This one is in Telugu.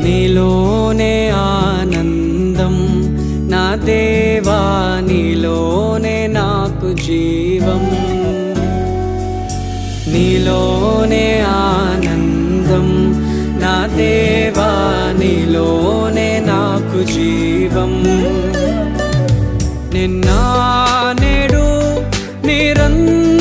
నీలోనే ఆనందం నా దేవా, నీలోనే నాకు జీవం. నీలోనే ఆనందం నా దేవా, నీలోనే నాకు జీవం. నిన్న నేడు నిరంతరం